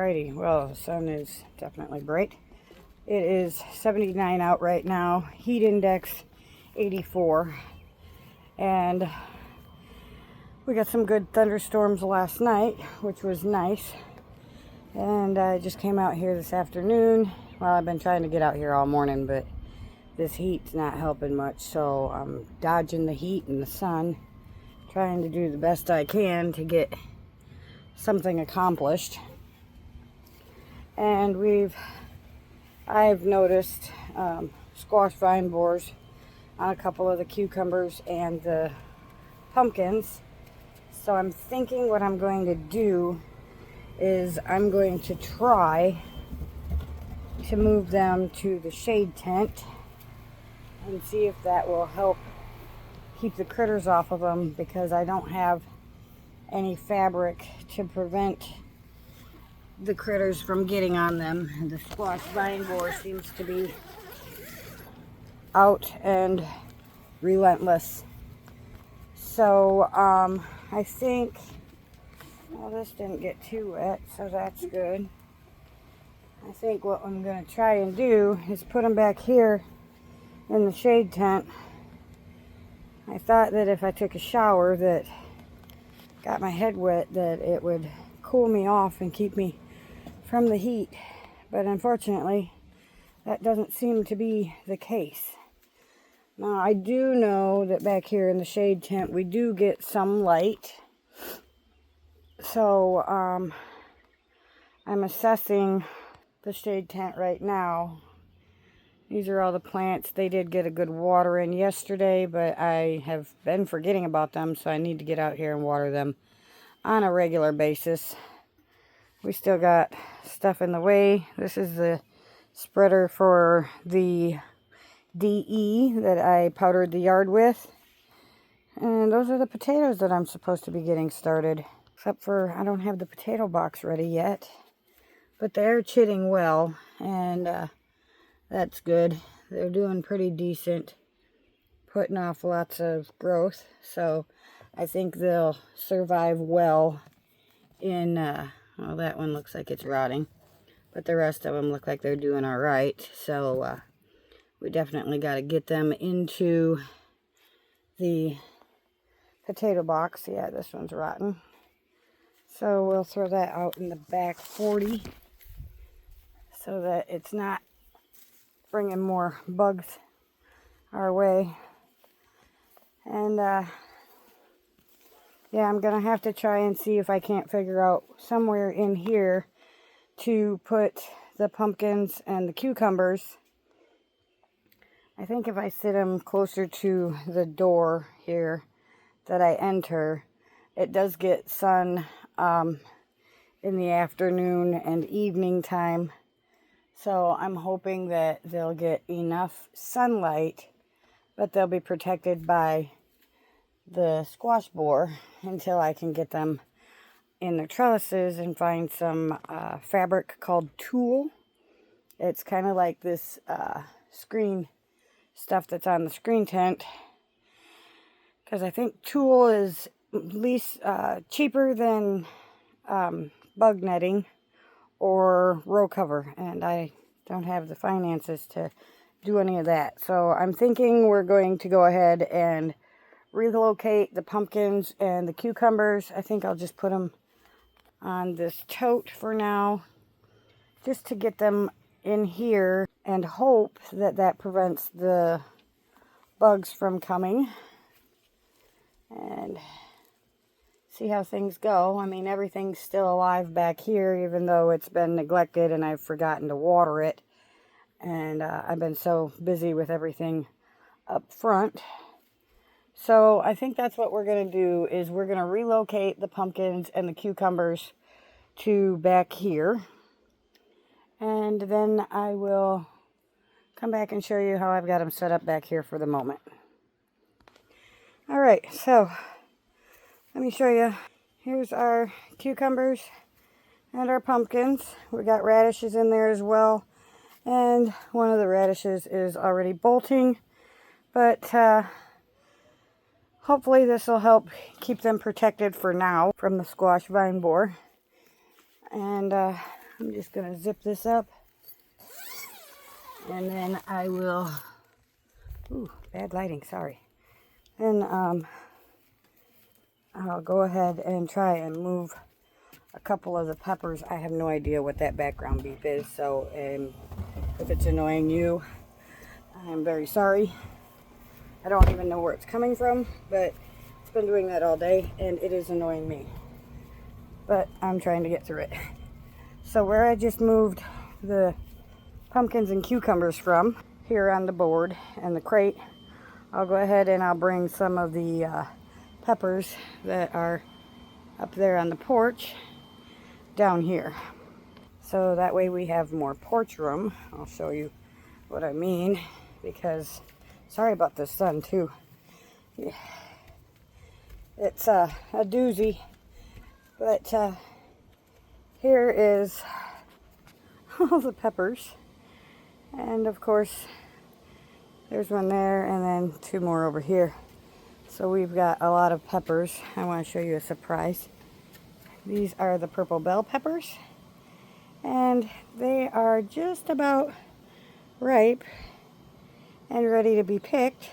Alrighty, well, the sun is definitely bright. It is 79 out right now, heat index 84, and we got some good thunderstorms last night, which was nice. And I just came out here this afternoon. Well, I've been trying to get out here all morning, but this heat's not helping much, so I'm dodging the heat and the sun, trying to do the best I can to get something accomplished. And I've noticed squash vine borers on a couple of the cucumbers and the pumpkins. So I'm thinking what I'm going to do is I'm going to try to move them to the shade tent and see if that will help keep the critters off of them, because I don't have any fabric to prevent the critters from getting on them. The squash vine borer seems to be out and relentless. So I think, well, this didn't get too wet, so that's good. I think what I'm going to try and do is put them back here in the shade tent. I thought that if I took a shower that got my head wet, that it would cool me off and keep me from the heat, but unfortunately that doesn't seem to be the case. Now, I do know that back here in the shade tent we do get some light, so I'm assessing the shade tent right now. These are all the plants. They did get a good water in yesterday, but I have been forgetting about them, so I need to get out here and water them on a regular basis. We still got stuff in the way. This is the spreader for the DE that I powdered the yard with. And those are the potatoes that I'm supposed to be getting started. Except for I don't have the potato box ready yet. But they're chitting well, and that's good. They're doing pretty decent, putting off lots of growth. So I think they'll survive well in, well, that one looks like it's rotting, but the rest of them look like they're doing all right. So we definitely got to get them into the potato box. Yeah, this one's rotten. So we'll throw that out in the back 40 so that it's not bringing more bugs our way. And yeah, I'm gonna have to try and see if I can't figure out somewhere in here to put the pumpkins and the cucumbers. I think if I sit them closer to the door here that I enter, it does get sun in the afternoon and evening time. So I'm hoping that they'll get enough sunlight, but they'll be protected by the squash borer until I can get them in their trellises and find some fabric called tulle. It's kind of like this screen stuff that's on the screen tent, because I think tulle is at least cheaper than bug netting or row cover, and I don't have the finances to do any of that. So I'm thinking we're going to go ahead and relocate the pumpkins and the cucumbers. I think I'll just put them on this tote for now, just to get them in here, and hope that that prevents the bugs from coming, and see how things go. I mean, everything's still alive back here, even though it's been neglected and I've forgotten to water it. And I've been so busy with everything up front. So I think that's what we're going to do, is we're going to relocate the pumpkins and the cucumbers to back here. And then I will come back and show you how I've got them set up back here for the moment. All right, so let me show you. Here's our cucumbers and our pumpkins. We got radishes in there as well. And one of the radishes is already bolting. But hopefully this will help keep them protected for now from the squash vine borer. And I'm just going to zip this up. And then I will, ooh, bad lighting, sorry. Then I'll go ahead and try and move a couple of the peppers. I have no idea what that background beep is, so if it's annoying you, I'm very sorry. I don't even know where it's coming from, but it's been doing that all day, and it is annoying me. But I'm trying to get through it. So where I just moved the pumpkins and cucumbers from, here on the board and the crate, I'll go ahead and I'll bring some of the peppers that are up there on the porch down here. So that way we have more porch room. I'll show you what I mean, because sorry about the sun too. Yeah. It's a doozy, but here is all the peppers, and of course there's one there and then two more over here. So we've got a lot of peppers. I want to show you a surprise. These are the purple bell peppers, and they are just about ripe and ready to be picked.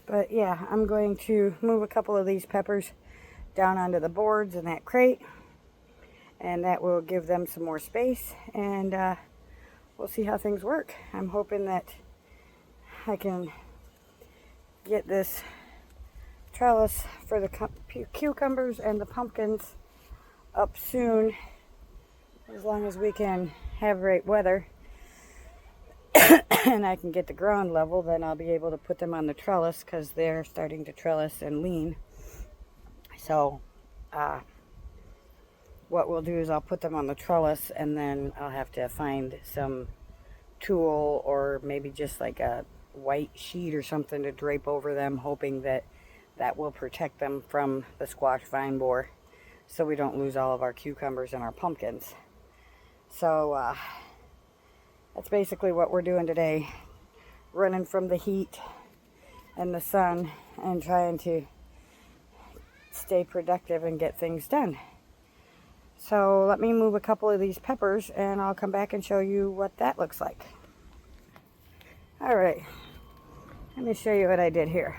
But yeah, I'm going to move a couple of these peppers down onto the boards in that crate, and that will give them some more space, and we'll see how things work. I'm hoping that I can get this trellis for the cucumbers and the pumpkins up soon, as long as we can have great weather and I can get the ground level. Then I'll be able to put them on the trellis, because they're starting to trellis and lean. So what we'll do is I'll put them on the trellis, and then I'll have to find some tulle or maybe just like a white sheet or something to drape over them, hoping that that will protect them from the squash vine borer, so we don't lose all of our cucumbers and our pumpkins. So that's basically what we're doing today, running from the heat and the sun and trying to stay productive and get things done. So let me move a couple of these peppers and I'll come back and show you what that looks like. All right, let me show you what I did here.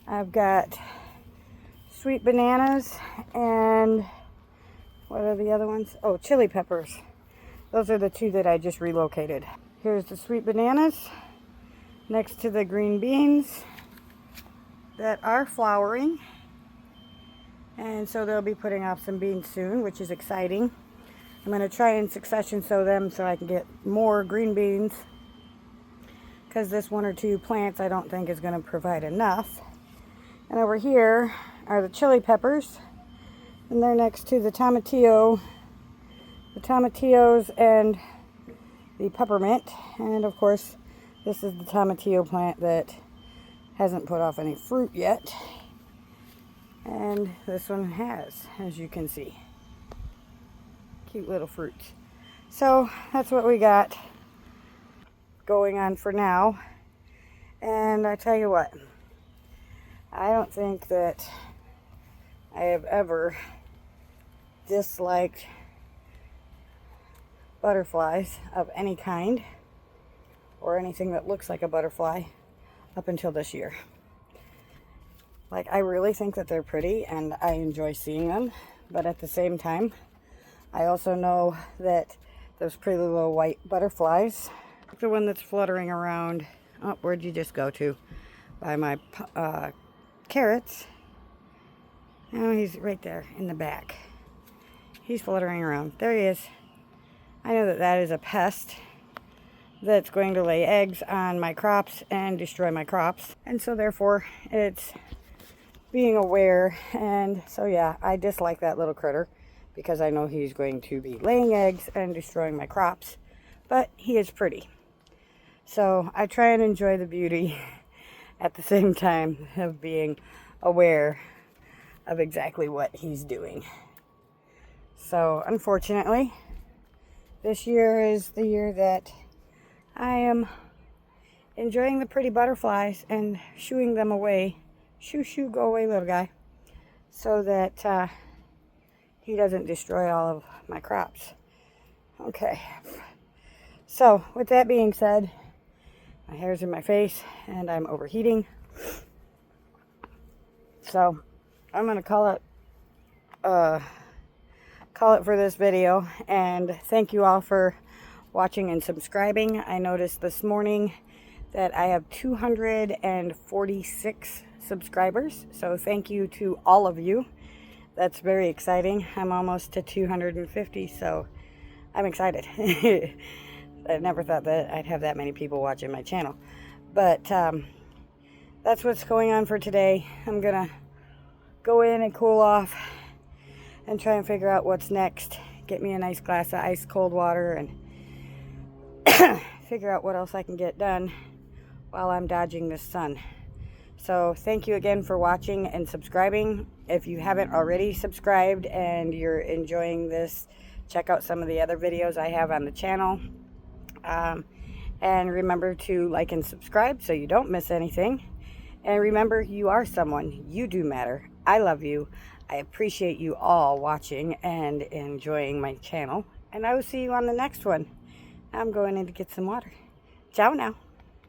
I've got sweet bananas and what are the other ones? Oh, chili peppers. Those are the two that I just relocated. Here's the sweet bananas next to the green beans that are flowering. And so they'll be putting off some beans soon, which is exciting. I'm going to try and succession sow them so I can get more green beans, because this one or two plants I don't think is going to provide enough. And over here are the chili peppers, and they're next to the tomatillo, the tomatillos and the peppermint. And of course, this is the tomatillo plant that hasn't put off any fruit yet. And this one has, as you can see. Cute little fruits. So that's what we got going on for now. And I tell you what, I don't think that I have ever disliked butterflies of any kind, or anything that looks like a butterfly, up until this year. Like, I really think that they're pretty and I enjoy seeing them, but at the same time, I also know that those pretty little white butterflies, the one that's fluttering around, oh, where'd you just go to? By my carrots. Oh, he's right there in the back. He's fluttering around. There he is. I know that that is a pest that's going to lay eggs on my crops and destroy my crops. And so therefore, it's being aware. And so yeah, I dislike that little critter, because I know he's going to be laying eggs and destroying my crops. But he is pretty. So I try and enjoy the beauty at the same time of being aware of exactly what he's doing. So unfortunately, this year is the year that I am enjoying the pretty butterflies and shooing them away. Shoo, shoo, go away, little guy. So that he doesn't destroy all of my crops. Okay. So, with that being said, my hair's in my face and I'm overheating. So, I'm going to call it for this video, and thank you all for watching and subscribing. I noticed this morning that I have 246 subscribers, so thank you to all of you. That's very exciting. I'm almost to 250, so I'm excited. I never thought that I'd have that many people watching my channel, but that's what's going on for today. I'm gonna go in and cool off and try and figure out what's next. Get me a nice glass of ice cold water and figure out what else I can get done while I'm dodging this sun. So thank you again for watching and subscribing. If you haven't already subscribed and you're enjoying this, check out some of the other videos I have on the channel. And remember to like and subscribe so you don't miss anything. And remember, you are someone. You do matter. I love you. I appreciate you all watching and enjoying my channel. And I will see you on the next one. I'm going in to get some water. Ciao now.